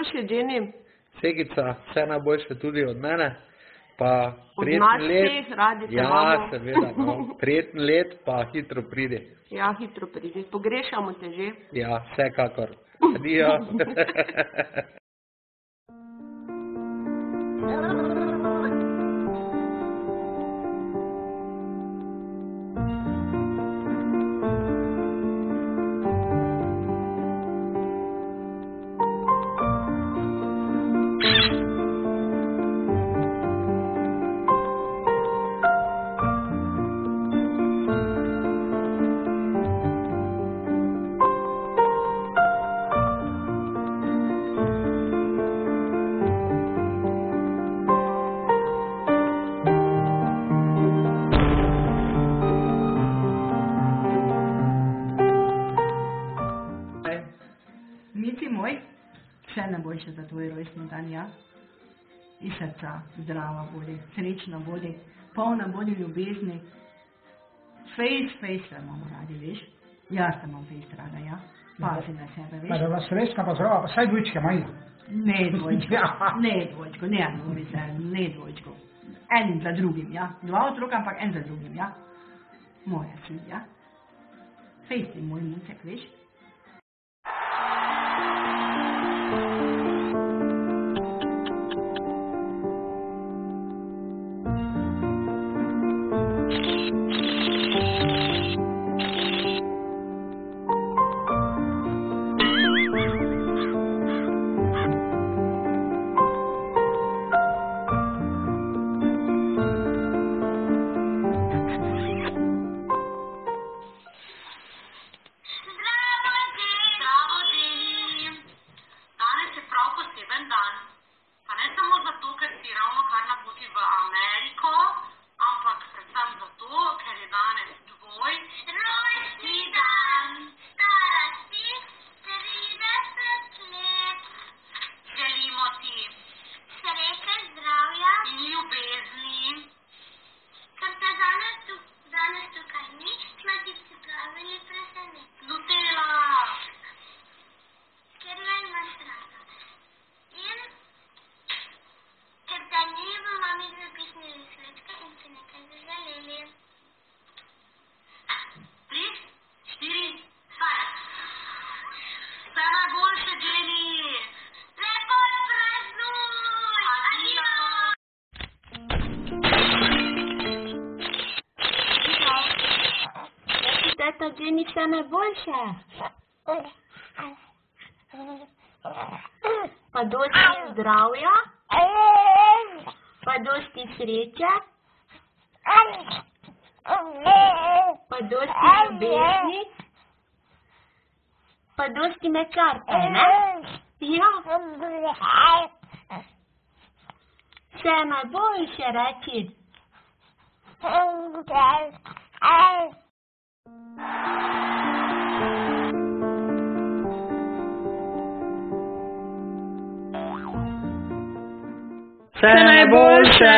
najboljše, Jenny. Segica, vse najboljše tudi od mene. Pa Od prijeten nas let. vseh, radi te Ja, imamo. seveda, no. Prijeten let, pa hitro pridi. Ja, hitro pridi. Pogrešamo te že. Ja, vsekakor. Adijo. Miti moj, vse najboljše za tvoj rojstni dan, ja. Iz srca zdrava bodi, srečna bodi, polna bodi ljubezni. Fejs se imamo radi, veš? Jaz te imam fejs rada, ja. Pazi na sebe, veš? Pa da vas srećka pa zdrava, pa saj dvojčke maj. Ne dvojčko, ne bori se, ne dvojčko. En za drugim, ja. Dva otroka, ampak en za drugim, ja. Moja si, ja. Fejs je moj mucek, veš? Teta Jenny, vse najboljše. Pa dosti zdravja, pa dosti sreče, pa dosti ljubezni, pa dosti mekarte, ne? Ja. Vse najboljše reči. Vse najboljše!